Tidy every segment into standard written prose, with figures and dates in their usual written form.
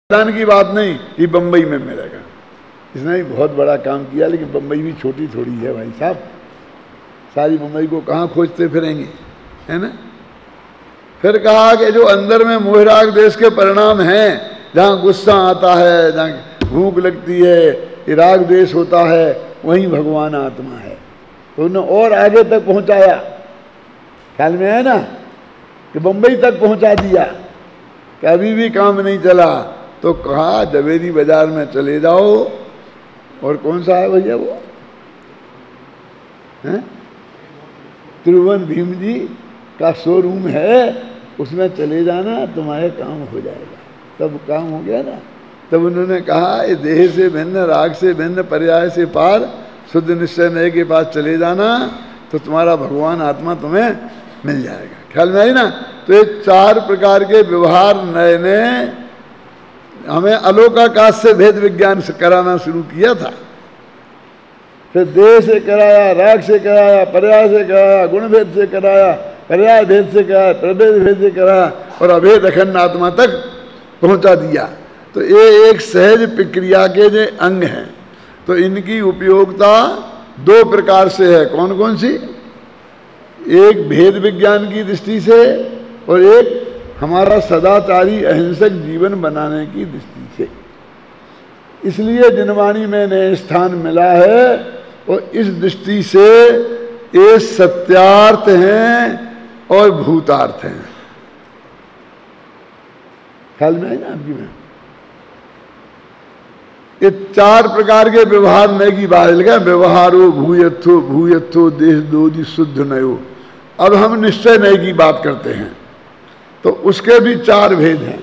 दान की बात नहीं कि बम्बई में मिलेगा। इसने भी बहुत बड़ा काम किया, लेकिन बम्बई भी छोटी थोड़ी है भाई साहब। सारी बम्बई को कहाँ खोजते फिरेंगे, है ना। फिर कहा कि जो अंदर में मोहराग देश के परिणाम हैं, जहाँ गुस्सा आता है, जहाँ भूख लगती है, इराक देश होता है, वहीं भगवान आत्मा है। तो उन्हें और आगे तक पहुँचाया, ख्याल में है ना, कि बम्बई तक पहुँचा दिया कि अभी भी काम नहीं चला। तो कहा जवेरी बाजार में चले जाओ, और कौन सा है भैया वो, हैं, त्रिभुवन भीम जी का शोरूम है, उसमें चले जाना, तुम्हारे काम हो जाएगा। तब काम हो गया ना। तब उन्होंने कहा ये देह से भिन्न, राग से भिन्न, पर्याय से पार, शुद्ध निश्चय नए के पास चले जाना, तो तुम्हारा भगवान आत्मा तुम्हें मिल जाएगा। ख्याल में आई ना। तो ये 4 प्रकार के व्यवहार नए ने हमें अलोकाकाश से भेद विज्ञान से कराना शुरू किया था। फिर देह से कराया, राग से कराया, पर्याय से कराया, गुण भेद से कराया, पर्याय भेद से कराया, प्रभेद भेद से कराया, और अभेद अखंड आत्मा तक पहुंचा दिया। तो ये एक सहज प्रक्रिया के जो अंग हैं, तो इनकी उपयोगिता 2 प्रकार से है। कौन कौन सी? एक भेद विज्ञान की दृष्टि से, और एक हमारा सदाचारी अहिंसक जीवन बनाने की दृष्टि से। इसलिए जिनवाणी में नए स्थान मिला है, और इस दृष्टि से ये सत्यार्थ हैं और भूतार्थ हैं। ख्याल में है ना आपकी में? ये 4 प्रकार के व्यवहार नए की बात लगा। व्यवहारो भूयत्थो भूयत्थो देह दोदि शुद्ध नयो। अब हम निश्चय नए की बात करते हैं, तो उसके भी 4 भेद हैं।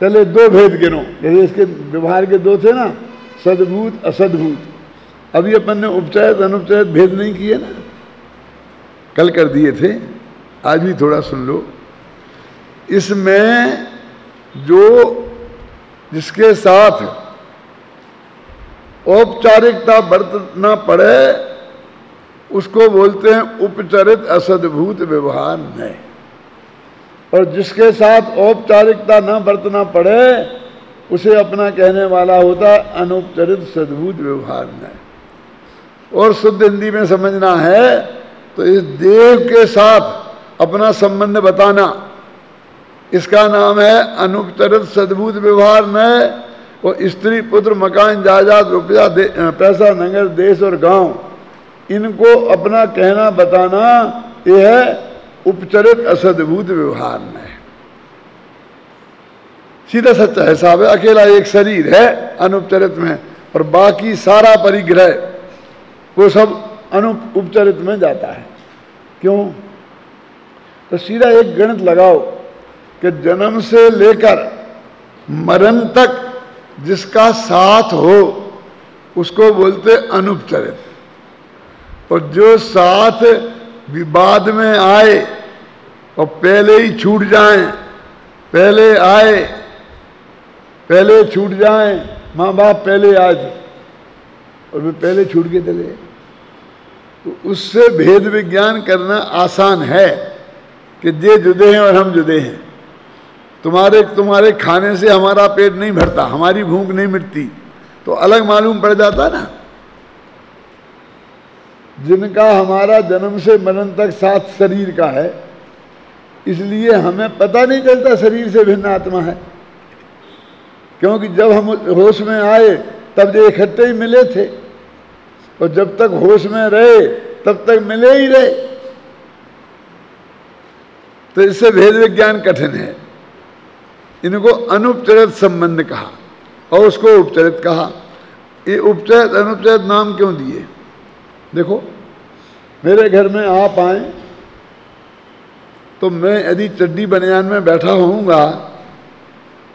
पहले 2 भेद गिनो, जैसे इसके व्यवहार के 2 थे ना, सद्भूत असद्भूत। अभी अपन ने उपचरित अनुपचरित भेद नहीं किए ना, कल कर दिए थे, आज भी थोड़ा सुन लो। इसमें जो जिसके साथ औपचारिकता बरतना पड़े, उसको बोलते हैं उपचरित असद्भूत व्यवहार नए। और जिसके साथ औपचारिकता न बरतना पड़े, उसे अपना कहने वाला होता है अनुपचरित सद्भूत व्यवहार नए। और शुद्ध हिंदी में समझना है तो इस देव के साथ अपना संबंध बताना, इसका नाम है अनुपचरित सद्भूत व्यवहार नए। और स्त्री पुत्र मकान जायदाद रुपया पैसा नगर देश और गांव, इनको अपना कहना बताना, यह है उपचरित असद्भूत व्यवहार में। सीधा सच्चा है साहब, अकेला एक शरीर है अनुपचरित में, और बाकी सारा परिग्रह वो सब उपचरित में जाता है। क्यों? तो सीधा एक गणित लगाओ कि जन्म से लेकर मरण तक जिसका साथ हो, उसको बोलते अनुपचरित। और जो साथ विवाद में आए और पहले ही छूट जाएं, पहले आए पहले छूट जाएं, माँ बाप पहले आए थे और वे पहले छूट के चले, तो उससे भेद विज्ञान करना आसान है कि ये जुदे हैं और हम जुदे हैं। तुम्हारे खाने से हमारा पेट नहीं भरता, हमारी भूख नहीं मिटती, तो अलग मालूम पड़ जाता ना। जिनका हमारा जन्म से मरण तक साथ शरीर का है, इसलिए हमें पता नहीं चलता शरीर से भिन्न आत्मा है। क्योंकि जब हम होश में आए तब जो इकट्ठे ही मिले थे, और जब तक होश में रहे तब तक मिले ही रहे। तो इससे भेद विज्ञान कठिन है। इनको अनुपचरित संबंध कहा और उसको उपचरित कहा। ये उपचरित अनुपचरित नाम क्यों दिए? देखो, मेरे घर में आप आए तो मैं यदि चड्डी बनियान में बैठा होऊंगा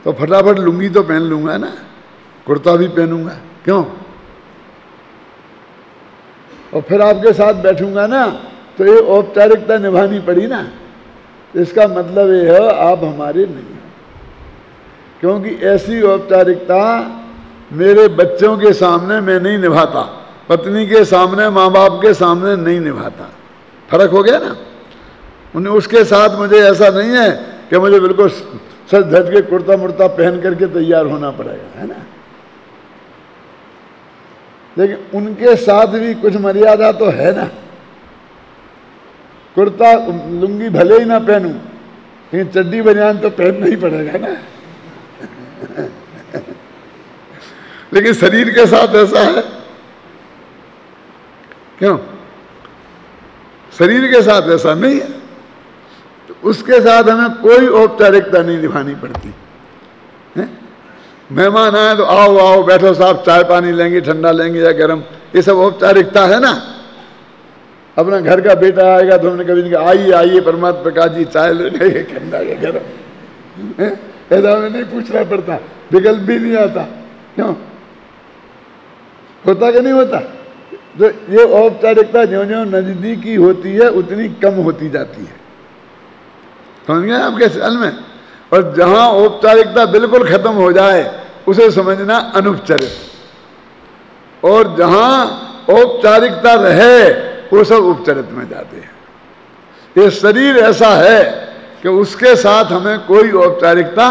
तो फटाफट लुंगी तो पहन लूंगा ना, कुर्ता भी पहनूंगा। क्यों? और फिर आपके साथ बैठूंगा ना, तो ये औपचारिकता निभानी पड़ी ना। इसका मतलब ये है आप हमारे नहीं हैं, क्योंकि ऐसी औपचारिकता मेरे बच्चों के सामने मैं नहीं निभाता, पत्नी के सामने, माँ बाप के सामने नहीं निभाता। फर्क हो गया ना। उन्हें उसके साथ मुझे ऐसा नहीं है कि मुझे बिल्कुल सज धज के कुर्ता मुर्ता पहन करके तैयार होना पड़ेगा, है ना। लेकिन उनके साथ भी कुछ मर्यादा तो है ना। कुर्ता लुंगी भले ही ना पहनूं, लेकिन चड्डी बनियान तो पहनना ही पड़ेगा ना। लेकिन शरीर के साथ ऐसा है क्यों? शरीर के साथ ऐसा नहीं है, तो उसके साथ हमें कोई औपचारिकता नहीं निभानी पड़ती है। मेहमान आए तो आओ आओ बैठो साहब, चाय पानी लेंगे, ठंडा लेंगे या गर्म, ये सब औपचारिकता है ना। अपना घर का बेटा आएगा तो हमने कभी नहीं कहा आइए आइए परमात्मा प्रकाश जी चाय लेने, ठंडा या गर्म, ऐसा हमें नहीं पूछना पड़ता, विकल्प भी नहीं आता। क्यों होता कि नहीं होता? तो ये औपचारिकता ज्यों ज्यों नजदीकी होती है उतनी कम होती जाती है, समझ गए आपके ख्याल में। और जहां औपचारिकता बिल्कुल खत्म हो जाए उसे समझना अनुपचारित, और जहां औपचारिकता रहे वो सब उपचारित में जाते हैं। ये शरीर ऐसा है कि उसके साथ हमें कोई औपचारिकता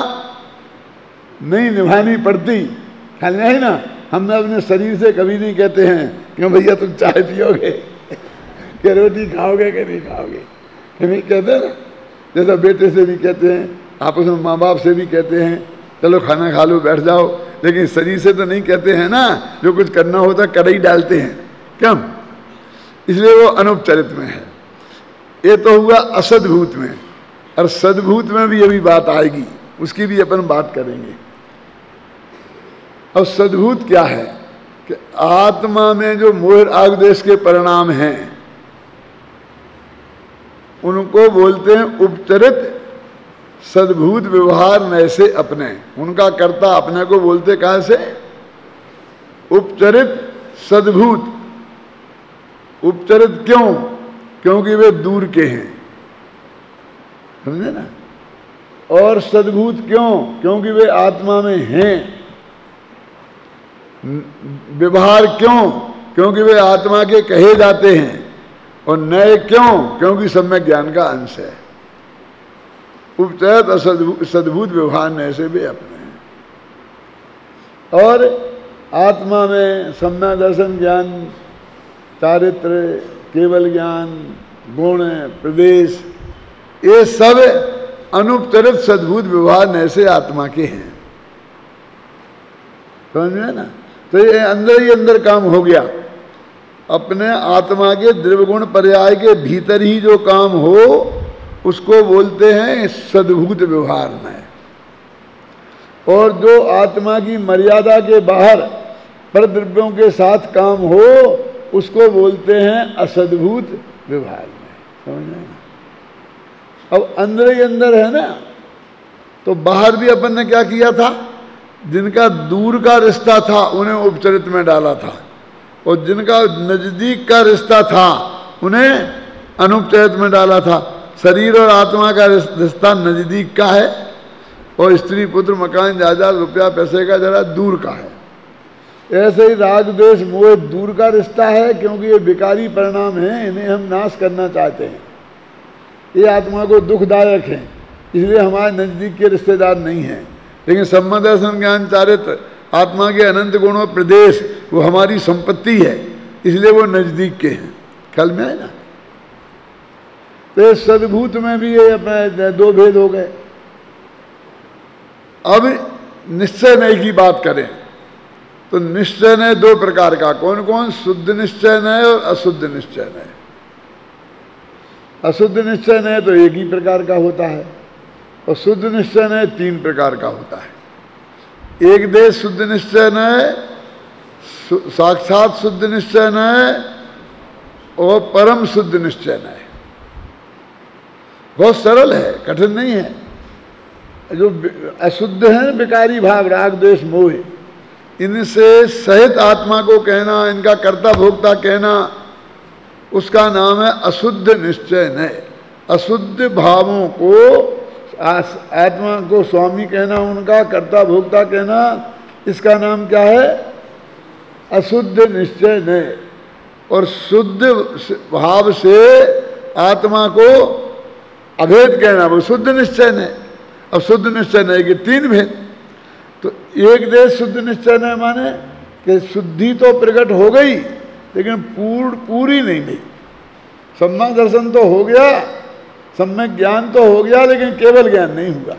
नहीं निभानी पड़ती, ख्याल में है ना। हम अपने शरीर से कभी नहीं कहते हैं क्यों भैया तुम चाय पियोगे, क्या रोटी खाओगे कि नहीं खाओगे, नहीं कहते ना। जैसा बेटे से भी कहते हैं, आपस में माँ बाप से भी कहते हैं चलो खाना खा लो बैठ जाओ, लेकिन शरीर से तो नहीं कहते हैं ना। जो कुछ करना होता कड़ाई डालते हैं, क्यों? इसलिए वो अनुपचारित में है। ये तो हुआ असद्भूत में, और सद्भूत में भी अभी बात आएगी, उसकी भी अपन बात करेंगे। अब सद्भूत क्या है कि आत्मा में जो मोह राग द्वेष के परिणाम हैं उनको बोलते हैं उपचरित सद्भूत व्यवहार नए से अपने। उनका कर्ता अपने को बोलते कहां से? उपचरित सद्भूत। उपचरित क्यों? क्योंकि वे दूर के हैं, समझे ना। और सद्भूत क्यों? क्योंकि वे आत्मा में हैं। व्यवहार क्यों? क्योंकि वे आत्मा के कहे जाते हैं। और नए क्यों? क्योंकि सब में ज्ञान का अंश है। उपचरित सद्भूत व्यवहार नए से भी अपने हैं। और आत्मा में सम्यक दर्शन ज्ञान, चारित्र, केवल ज्ञान, गुण, प्रदेश, ये सब अनुपचरित सद्भूत व्यवहार नए से आत्मा के हैं, समझ में ना। तो ये अंदर ही अंदर काम हो गया। अपने आत्मा के द्रव्यगुण पर्याय के भीतर ही जो काम हो उसको बोलते हैं सद्भूत व्यवहार में। और जो आत्मा की मर्यादा के बाहर परद्रव्यों के साथ काम हो उसको बोलते हैं असद्भूत व्यवहार में, समझ में। अब अंदर ही अंदर है ना, तो बाहर भी अपन ने क्या किया था? जिनका दूर का रिश्ता था उन्हें उपचरित में डाला था, और जिनका नजदीक का रिश्ता था उन्हें अनुपचरित में डाला था। शरीर और आत्मा का रिश्ता नजदीक का है, और स्त्री पुत्र मकान जायदाद रुपया पैसे का जरा दूर का है। ऐसे ही राग द्वेष मोह दूर का रिश्ता है, क्योंकि ये विकारी परिणाम हैं, इन्हें हम नाश करना चाहते हैं। ये आत्मा को दुखदायक है, इसलिए हमारे नजदीक के रिश्तेदार नहीं हैं। लेकिन सम्यक दर्शन ज्ञान चारित्र आत्मा के अनंत गुणों प्रदेश वो हमारी संपत्ति है, इसलिए वो नजदीक के हैं। ख्याल में है ना। तो सद्भूत में भी ये अपने दो भेद हो गए। अब निश्चय नय की बात करें तो निश्चय नय दो प्रकार का। कौन कौन? शुद्ध निश्चय नय और अशुद्ध निश्चय नय। अशुद्ध निश्चय नय तो एक ही प्रकार का होता है, और शुद्ध निश्चय नय तीन प्रकार का होता है। एक देश शुद्ध निश्चय नय, साक्षात शुद्ध निश्चय नय, और परम शुद्ध निश्चय नय। बहुत सरल है, कठिन नहीं है। जो अशुद्ध है विकारी भाव राग द्वेष मोह, इनसे सहित आत्मा को कहना, इनका कर्ता भोक्ता कहना, उसका नाम है अशुद्ध निश्चय नय। अशुद्ध भावों को आत्मा को स्वामी कहना, उनका कर्ता भोक्ता कहना, इसका नाम क्या है? अशुद्ध निश्चय नय। और शुद्ध भाव से आत्मा को अभेद कहना, वो शुद्ध निश्चय नय। अब शुद्ध निश्चय नए के तीन भेद। तो एक देश शुद्ध निश्चय नए माने कि शुद्धि तो प्रकट हो गई लेकिन पूरी नहीं गई। सम्यक दर्शन तो हो गया, सम्यक ज्ञान तो हो गया, लेकिन केवल ज्ञान नहीं हुआ।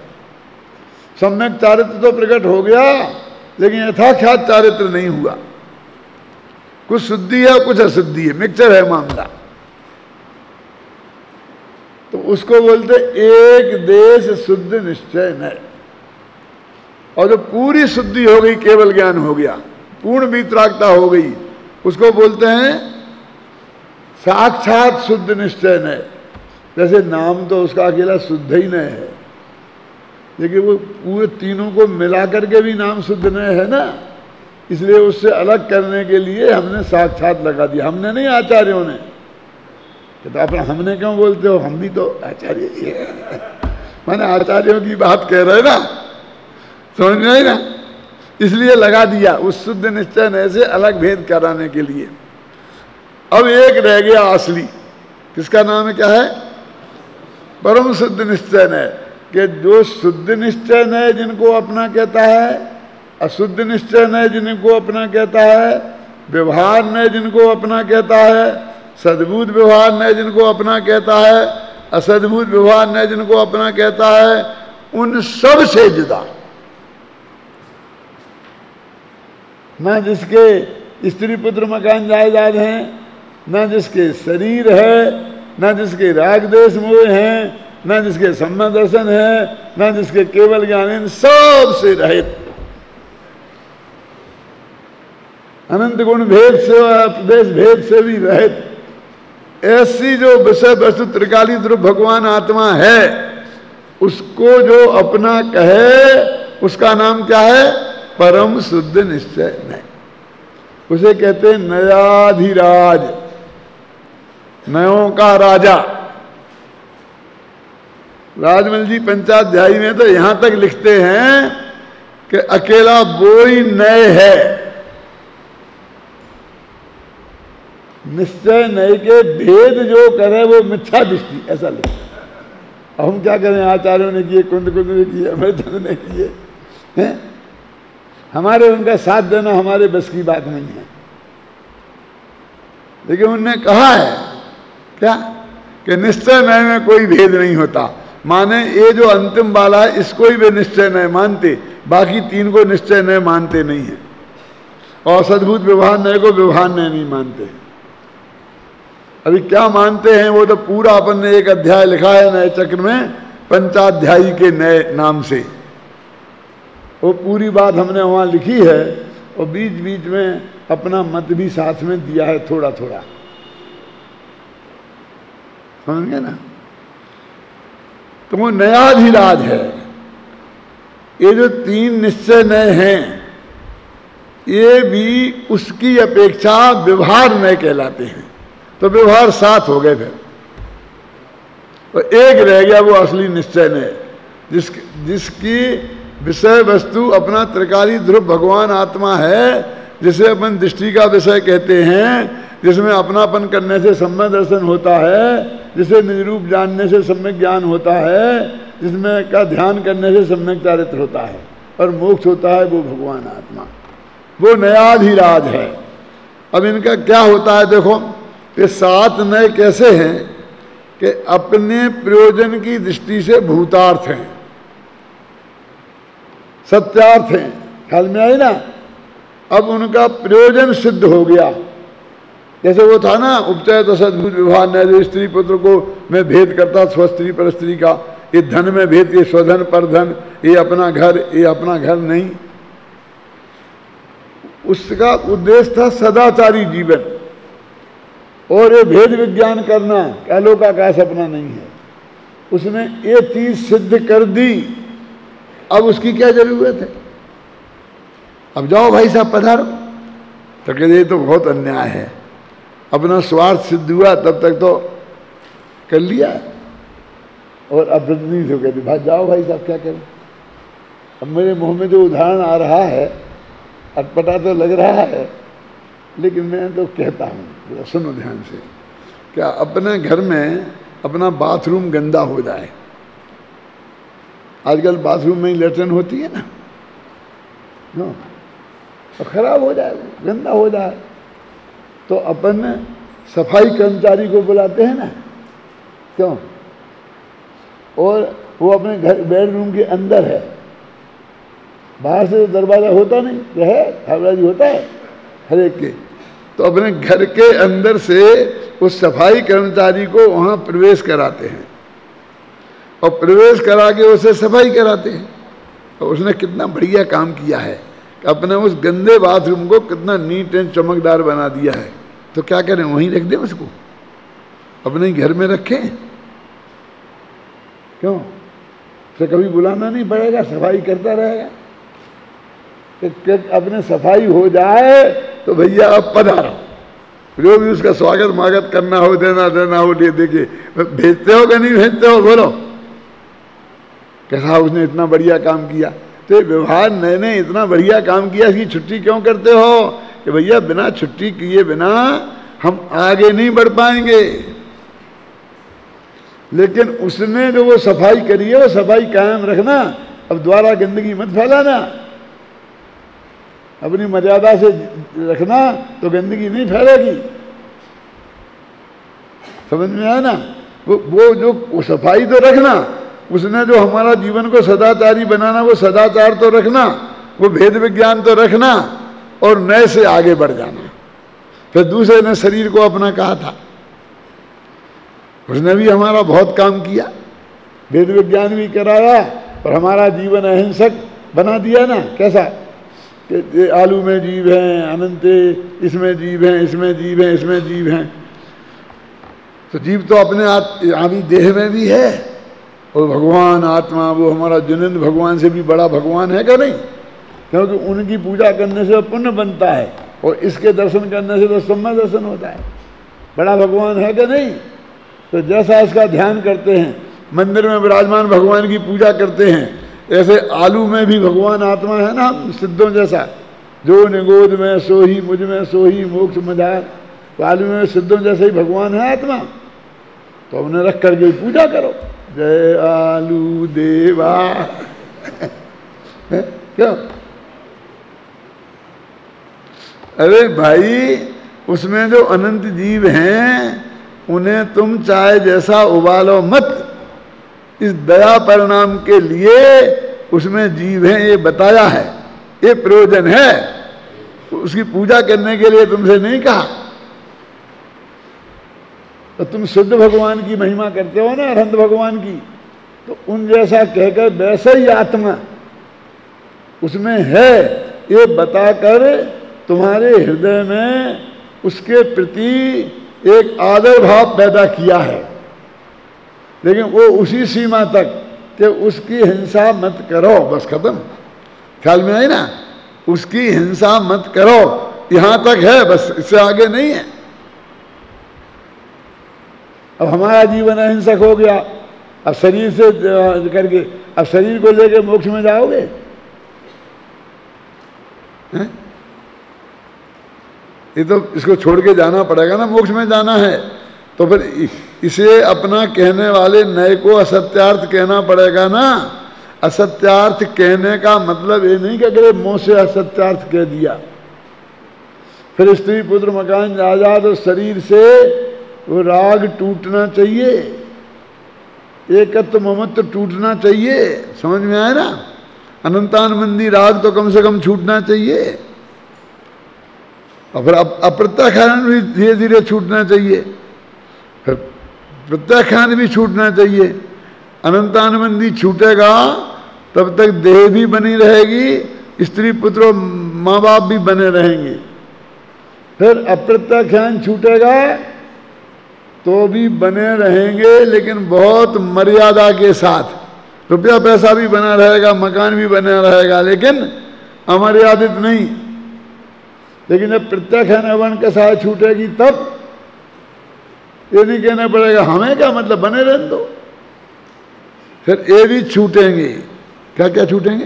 सम्यक चारित्र तो प्रकट हो गया लेकिन यथाख्यात चारित्र नहीं हुआ। कुछ शुद्धि है कुछ अशुद्धि है, मिक्सचर है मामला। तो उसको बोलते एक देश शुद्ध निश्चय नय। और जो पूरी शुद्धि हो गई, केवल ज्ञान हो गया, पूर्ण वितरागता हो गई, उसको बोलते हैं साक्षात शुद्ध निश्चय नय। जैसे नाम तो उसका अकेला शुद्ध ही नय है, लेकिन वो पूरे तीनों को मिला करके भी नाम शुद्ध नय है ना, इसलिए उससे अलग करने के लिए हमने साक्षात लगा दिया। हमने नहीं, आचार्यों ने। तो अपना हमने क्यों बोलते हो, हम भी तो आचार्य ही है। माने आचार्यों की बात कह रहे ना, समझ में आई ना, इसलिए लगा दिया उस शुद्ध निश्चय नय से अलग भेद कराने के लिए। अब एक रह गया असली, किसका नाम है, क्या है, परम शुद्ध निश्चय नय। कि जो शुद्ध निश्चय नय जिनको अपना कहता है, अशुद्ध निश्चय नय जिनको अपना कहता है, व्यवहार नय जिनको अपना कहता है, सद्भूत व्यवहार नय जिनको अपना कहता है, असद्भूत व्यवहार नय जिनको अपना कहता है, उन सब से जुदा। ना जिसके स्त्री पुत्र मकान जायदाद हैं, ना जिसके शरीर है, ना जिसके राग देश मोह हैं, ना जिसके सम्यक दर्शन है, ना जिसके केवल ज्ञान, इन सब से रहित, अनंत गुण भेद से और प्रदेश भेद से भी रहित, ऐसी जो विषय वस्तु त्रिकाली ध्रुव भगवान आत्मा है, उसको जो अपना कहे उसका नाम क्या है, परम शुद्ध निश्चय नय। उसे कहते हैं नयाधिराज, नयों का राजा। राजमल जी पंचाध्यायी में तो यहां तक लिखते हैं कि अकेला वो ही नय है। निश्चय नय के भेद जो करे वो मिथ्या दृष्टि, ऐसा लिखते हैं। अब हम क्या करें, आचार्यों ने किए, कुंद ने किए, अमृतचंद ने किए हैं, हमारे उनका साथ देना हमारे बस की बात नहीं है। लेकिन उनने कहा है क्या कि निश्चय नय में कोई भेद नहीं होता। माने ये जो अंतिम वाला है इसको ही वे निश्चय नय मानते, बाकी तीन को निश्चय नय मानते नहीं है। और सद्भूत व्यवहार नय को व्यवहार नय नहीं मानते। अभी क्या मानते हैं वो तो पूरा अपन ने एक अध्याय लिखा है नए चक्र में, पंचाध्यायी के नए नाम से। वो पूरी बात हमने वहाँ लिखी है और बीच बीच में अपना मत भी साथ में दिया है, थोड़ा थोड़ा, समझ गए ना। तो वो नयाधिराज है। ये जो तीन निश्चय नय हैं, ये भी उसकी अपेक्षा व्यवहार नय कहलाते हैं। तो व्यवहार सात हो गए फिर, और एक रह गया वो असली निश्चय नय, जिसकी विषय वस्तु अपना त्रिकाली ध्रुव भगवान आत्मा है, जिसे अपन दृष्टि का विषय कहते हैं, जिसमें अपनापन करने से सम्यक दर्शन होता है, जिसे निज रूप जानने से सम्यक ज्ञान होता है, जिसमें का ध्यान करने से सम्यक चारित्र होता है और मोक्ष होता है, वो भगवान आत्मा, वो नयाधिराज है। अब इनका क्या होता है देखो, ये सात नय कैसे हैं कि अपने प्रयोजन की दृष्टि से भूतार्थ हैं, सत्यार्थ हैं, ख्याल में आई ना। अब उनका प्रयोजन सिद्ध हो गया। जैसे वो था ना उपचय तो सद्भुत व्यवहार नय, स्त्री पुत्र को मैं भेद करता स्वस्त्री पर स्त्री का, ये धन में भेद, ये स्वधन परधन, ये अपना घर, ये अपना घर नहीं। उसका उद्देश्य था सदाचारी जीवन, और ये भेद विज्ञान करना कैलोकाकाश अपना नहीं है। उसने ये चीज सिद्ध कर दी, अब उसकी क्या जरूरत है। अब जाओ भाई साहब पधारो, तो कहते ये तो बहुत अन्याय है, अपना स्वार्थ सिद्ध हुआ तब तक तो कर लिया, और अब नहीं तो कहते भाई जाओ भाई साहब क्या करें। अब मेरे मुंह में जो उदाहरण आ रहा है अटपटा तो लग रहा है, लेकिन मैं तो कहता हूँ, सुनो ध्यान से, क्या अपने घर में अपना बाथरूम गंदा हो जाए आजकल बाथरूम में ही लेटरिन होती है ना, और खराब हो जाए, गंदा हो जाए, तो अपन सफाई कर्मचारी को बुलाते हैं ना, क्यों? और वो अपने घर बेडरूम के अंदर है, बाहर से तो दरवाजा होता नहीं, क्या है, दरवाजा होता है हर एक के, तो अपने घर के अंदर से उस सफाई कर्मचारी को वहाँ प्रवेश कराते हैं और प्रवेश करा के उसे सफाई कराते हैं। और उसने कितना बढ़िया काम किया है, अपने उस गंदे बाथरूम को कितना नीट एंड चमकदार बना दिया है। तो क्या करें, वहीं रख दें उसको, अपने घर में रखें, क्यों? उसे कभी बुलाना नहीं पड़ेगा, सफाई करता रहेगा। अपने सफाई हो जाए तो भैया अब पधारो, जो भी उसका स्वागत मागत करना हो, देना हो, ले देके भेजते हो कि नहीं भेजते हो, बोलो कैसा उसने इतना बढ़िया काम किया। तो व्यवहार नए इतना बढ़िया काम किया, इसकी छुट्टी क्यों करते हो? कि भैया बिना छुट्टी किए बिना हम आगे नहीं बढ़ पाएंगे। लेकिन उसने जो वो सफाई करी है, वो सफाई कायम रखना, अब द्वारा गंदगी मत फैलाना, अपनी मर्यादा से रखना तो गंदगी नहीं फैलेगी। समझ में आया ना? वो जो सफाई तो रखना, उसने जो हमारा जीवन को सदाचारी बनाना, वो सदाचार तो रखना, वो भेद विज्ञान तो रखना, और नए से आगे बढ़ जाना। फिर दूसरे ने शरीर को अपना कहा था, उसने भी हमारा बहुत काम किया, वेद विज्ञान भी कराया और हमारा जीवन अहिंसक बना दिया ना। कैसा कि आलू में जीव हैं, अनंत इसमें जीव हैं, इसमें जीव हैं, इसमें जीव हैं। तो जीव तो अपने आदि देह में भी है, और भगवान आत्मा वो हमारा जिनेंद्र भगवान से भी बड़ा भगवान है क्या नहीं? क्योंकि उनकी पूजा करने से पुण्य बनता है, और इसके दर्शन करने से तो सम्य दर्शन होता है। बड़ा भगवान है क्या नहीं? तो जैसा इसका ध्यान करते हैं, मंदिर में विराजमान भगवान की पूजा करते हैं, ऐसे आलू में भी भगवान आत्मा है ना, हम सिद्धों जैसा, जो निगोद में सोही मुझ में सोही मोक्ष मझार। तो आलू में सिद्धों जैसे ही भगवान है आत्मा, तो उन्हें रख करके पूजा करो, जय आलू देवा। क्यों? अरे भाई, उसमें जो अनंत जीव हैं उन्हें तुम चाहे जैसा उबालो मत, इस दया परिणाम के लिए उसमें जीव हैं ये बताया है, ये प्रयोजन है। उसकी पूजा करने के लिए तुमसे नहीं कहा। तो तुम शुद्ध भगवान की महिमा करते हो ना, अनंत भगवान की, तो उन जैसा कहकर वैसे ही आत्मा उसमें है ये बताकर तुम्हारे हृदय में उसके प्रति एक आदर भाव पैदा किया है। लेकिन वो उसी सीमा तक कि उसकी हिंसा मत करो, बस खत्म। ख्याल में आई ना? उसकी हिंसा मत करो, यहां तक है, बस इससे आगे नहीं है। अब हमारा जीवन अहिंसक हो गया, अब शरीर से करके अब शरीर को लेकर मोक्ष में जाओगे? ये तो इसको छोड़ के जाना पड़ेगा ना, मोक्ष में जाना है तो फिर इसे अपना कहने वाले नए को असत्यार्थ कहना पड़ेगा ना। असत्यार्थ कहने का मतलब ये नहीं कि अगर मुंह से असत्यार्थ कह दिया, फिर स्त्री पुत्र मकान जायदाद और शरीर से वो राग टूटना चाहिए, एकत्व ममत्व टूटना चाहिए। समझ में आया ना? अनंतानंदी राग तो कम से कम छूटना चाहिए, और फिर अप्रत्याख्यान भी धीरे धीरे छूटना चाहिए, फिर प्रत्याख्यान भी छूटना चाहिए। अनंतानंदी छूटेगा तब तक देह भी बनी रहेगी, स्त्री पुत्र माँ बाप भी बने रहेंगे। फिर अप्रत्याख्यान छूटेगा तो भी बने रहेंगे, लेकिन बहुत मर्यादा के साथ। रुपया पैसा भी बना रहेगा, मकान भी बना रहेगा, लेकिन अमर्यादित नहीं। लेकिन जब प्रत्याख्यान अवन के साथ छूटेगी तब ये नहीं कहना पड़ेगा हमें क्या मतलब, बने रहने दो। फिर ये भी छूटेंगे। क्या क्या छूटेंगे?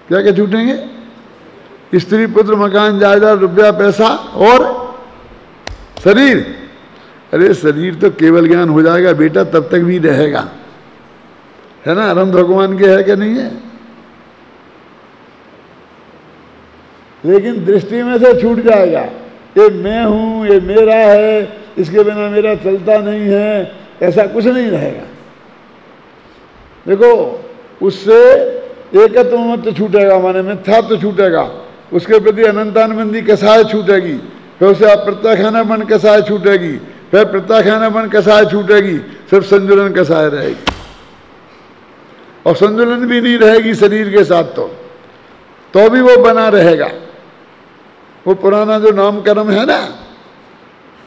क्या क्या छूटेंगे? स्त्री पुत्र मकान जायदाद रुपया पैसा और शरीर। अरे शरीर तो केवल ज्ञान हो जाएगा बेटा, तब तक भी रहेगा। है ना, अनंत भगवान के है कि नहीं है? लेकिन दृष्टि में से छूट जाएगा, ये मैं हूं, ये मेरा है, इसके बिना मेरा चलता नहीं है, ऐसा कुछ नहीं रहेगा। देखो, उससे एकत्व मत छूटेगा, माने मिथ्यात्व छूटेगा, उसके प्रति अनंतानुबंधी कसाय छूटेगी, फिर उसे अप्रत्याख्यान बन कसाय छूटेगी, फिर प्रत्याख्यान बन कसाय छूटेगी, सिर्फ संतुलन कसाय रहेगी। और संतुलन भी नहीं रहेगी शरीर के साथ, तो भी वो बना रहेगा। वो पुराना जो नाम कर्म है ना,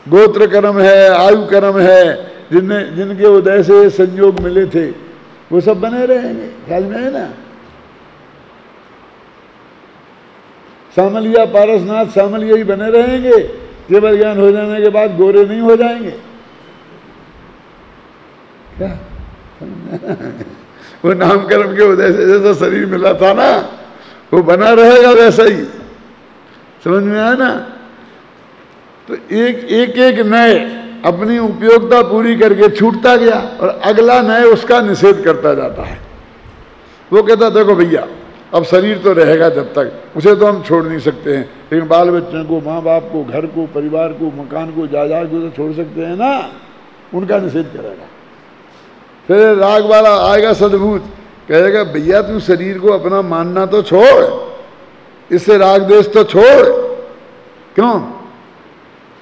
गोत्र कर्म है, आयु कर्म है, जिनके उदय से संयोग मिले थे, वो सब बने रहेंगे। ख्याल में है ना? सामलिया पारसनाथ सामलिया ही बने रहेंगे, केवल ज्ञान हो जाने के बाद गोरे नहीं हो जाएंगे। क्या वो नाम कर्म के उदय से जैसा शरीर मिला था ना, वो बना रहेगा वैसा ही। समझ में आया ना? तो एक नए अपनी उपयोगिता पूरी करके छूटता गया, और अगला नए उसका निषेध करता जाता है। वो कहता देखो भैया, अब शरीर तो रहेगा जब तक, उसे तो हम छोड़ नहीं सकते हैं, लेकिन बाल बच्चों को, माँ बाप को, घर को, परिवार को, मकान को, जायदाद को तो छोड़ सकते हैं ना, उनका निषेध करेगा। फिर राग वाला आएगा सद्भूत, कहेगा भैया तू शरीर को अपना मानना तो छोड़, इससे राग देश तो छोड़, क्यों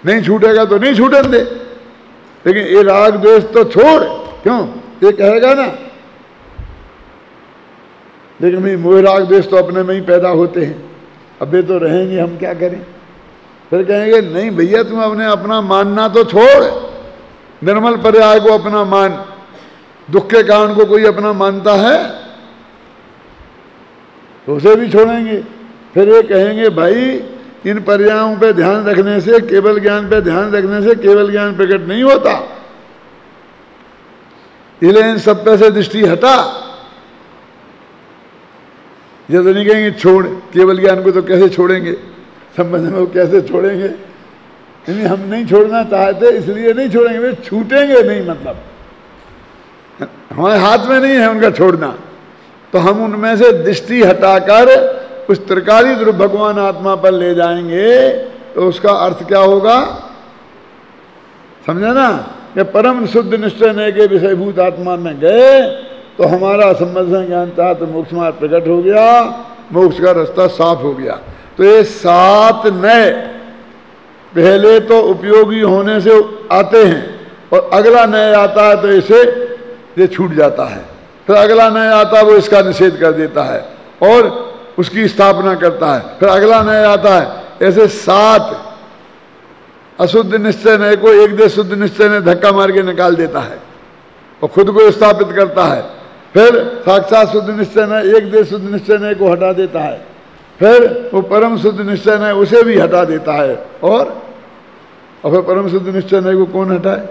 नहीं छूटेगा तो नहीं छूटन दे, लेकिन ये राग देश तो छोड़, क्यों, ये कहेगा ना। लेकिन भाई मोह राग देश तो अपने में ही पैदा होते हैं, अब ये तो रहेंगे, हम क्या करें। फिर कहेंगे नहीं भैया तुम अपना मानना तो छोड़, निर्मल पर्याय को अपना मान, दुख के कारण को कोई अपना मानता है तो उसे भी छोड़ेंगे। फिर ये कहेंगे भाई इन पर्यायों पे ध्यान रखने से, केवल ज्ञान पे ध्यान रखने से केवल ज्ञान प्रकट नहीं होता, इसलिए इन सब पे से दृष्टि हटा। ये तो नहीं कहेंगे छोड़, केवल ज्ञान को तो कैसे छोड़ेंगे, संबंध में वो कैसे छोड़ेंगे, यानी हम नहीं छोड़ना चाहते इसलिए नहीं छोड़ेंगे, वे छूटेंगे नहीं, मतलब हमारे हाथ में नहीं है उनका छोड़ना, तो हम उनमें से दृष्टि हटाकर उस त्रिकाली ध्रुव भगवान आत्मा पर ले जाएंगे। तो उसका अर्थ क्या होगा, समझे ना, कि परम शुद्ध निश्चय नए के विषयभूत आत्मा में गए तो हमारा संबंध ज्ञान था, तो मोक्ष मार्ग प्रकट हो गया, मोक्ष का रास्ता साफ हो गया। तो ये 7 नए पहले तो उपयोगी होने से आते हैं, और अगला नए आता है तो इसे ये छूट जाता है, फिर अगला नए आता है वो इसका निषेध कर देता है और उसकी स्थापना करता है, फिर अगला नए आता है। ऐसे 7 अशुद्ध निश्चय नए को एक दे शुद्ध निश्चय ने धक्का मार के निकाल देता है और खुद को स्थापित करता है। फिर साक्षात शुद्ध निश्चय नए एक दे शुद्ध निश्चय नए को हटा देता है, फिर वो परम शुद्ध निश्चय नए उसे भी हटा देता है, और फिर परम शुद्ध निश्चय नए को कौन हटाए,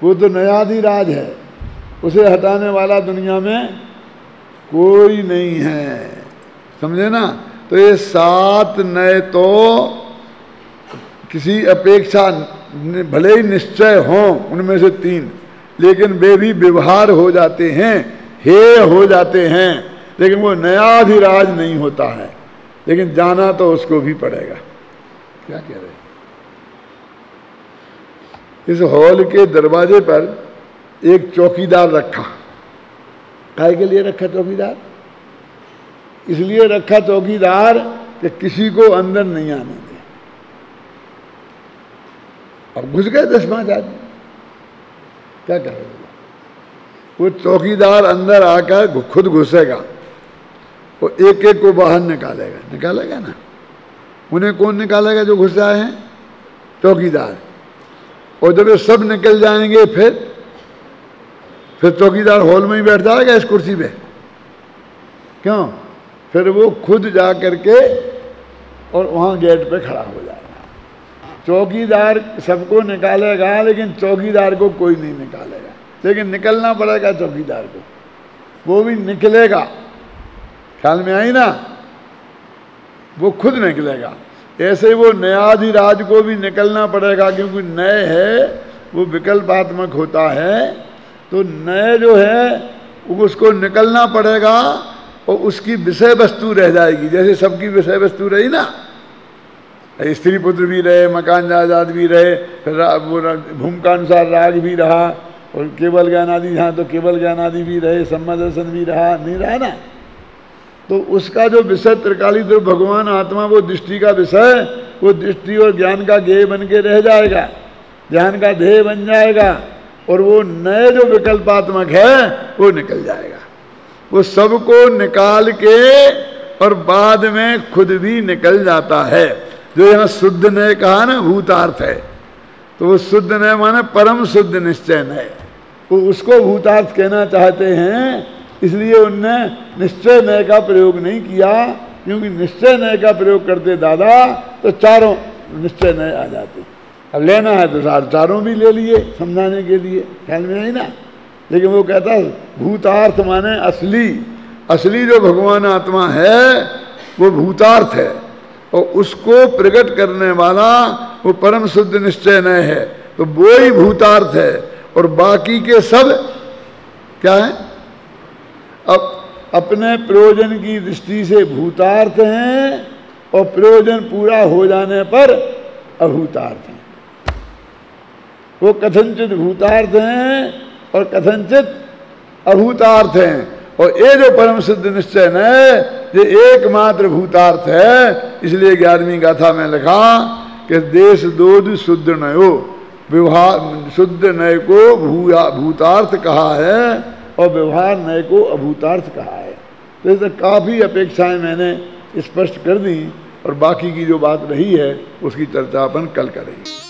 वो तो नयाधिराज है, उसे हटाने वाला दुनिया में कोई नहीं है, समझे ना। तो ये 7 नए तो किसी अपेक्षा भले ही निश्चय हों उनमें से 3, लेकिन वे भी व्यवहार हो जाते हैं, हेय हो जाते हैं, लेकिन वो नयाधिराज नहीं होता है, लेकिन जाना तो उसको भी पड़ेगा। क्या कह रहे हैं, इस हॉल के दरवाजे पर एक चौकीदार रखा। काय के लिए रखा चौकीदार? इसलिए रखा चौकीदार कि किसी को अंदर नहीं आने दे। अब घुस गए 10-5 आदमी, क्या करेगा वो चौकीदार? अंदर आकर खुद घुसेगा, वो एक एक को बाहर निकालेगा ना। उन्हें कौन निकालेगा? जो घुस आए हैं, चौकीदार। और जब ये सब निकल जाएंगे फिर चौकीदार हॉल में ही बैठ जाएगा इस कुर्सी पे, क्यों? फिर वो खुद जा करके और वहाँ गेट पे खड़ा हो जाएगा। चौकीदार सबको निकालेगा, लेकिन चौकीदार को कोई नहीं निकालेगा, लेकिन निकलना पड़ेगा चौकीदार को, वो भी निकलेगा। ख्याल में आई ना? वो खुद निकलेगा। ऐसे वो नयाधिराज को भी निकलना पड़ेगा, क्योंकि नए है वो विकल्पात्मक होता है, तो नए जो है उसको निकलना पड़ेगा और उसकी विषय वस्तु रह जाएगी। जैसे सबकी विषय वस्तु रही ना, स्त्री पुत्र भी रहे, मकान जायदाद भी रहे, वो भूमिकानुसार राग भी रहा, और केवल ज्ञान आदि जहाँ तो केवल ज्ञान आदि भी रहे, सम्मा दर्शन भी रहा, नहीं रहा ना। तो उसका जो विषय त्रिकाली तो भगवान आत्मा वो दृष्टि का विषय, वो दृष्टि और ज्ञान का ध्येय बन के रह जाएगा, ज्ञान का ध्येय बन जाएगा, और वो नए जो विकल्पात्मक है वो निकल जाएगा। वो सबको निकाल के और बाद में खुद भी निकल जाता है। जो यहाँ शुद्ध नय कहा ना भूतार्थ है, तो वो शुद्ध नय माने परम शुद्ध निश्चय नय, वो उसको भूतार्थ कहना चाहते हैं, इसलिए उनने निश्चय नय का प्रयोग नहीं किया, क्योंकि निश्चय नय का प्रयोग करते दादा तो चारों निश्चय नय आ जाते। अब लेना है तो चारों भी ले लिए समझाने के लिए, ख्याल में नहीं ना। लेकिन वो कहता भूतार्थ माने असली, असली जो भगवान आत्मा है वो भूतार्थ है, और उसको प्रकट करने वाला वो परम शुद्ध निश्चय नय है, तो वो ही भूतार्थ है। और बाकी के सब क्या है, अब अपने प्रयोजन की दृष्टि से भूतार्थ हैं, और प्रयोजन पूरा हो जाने पर अभूतार्थ हैं। वो कथनचित भूतार्थ हैं और कथनचित अभूतार्थ हैं, और ये जो परम सिद्ध निश्चय है ये एकमात्र भूतार्थ है। इसलिए 11वीं गाथा में लिखा कि देश दोध शुद्ध नयो, व्यवहार शुद्ध नय को भूतार्थ कहा है और व्यवहार नय को अभूतार्थ कहा है। तो इससे काफ़ी अपेक्षाएं मैंने स्पष्ट कर दी, और बाकी की जो बात रही है उसकी चर्चा अपन कल करेंगे।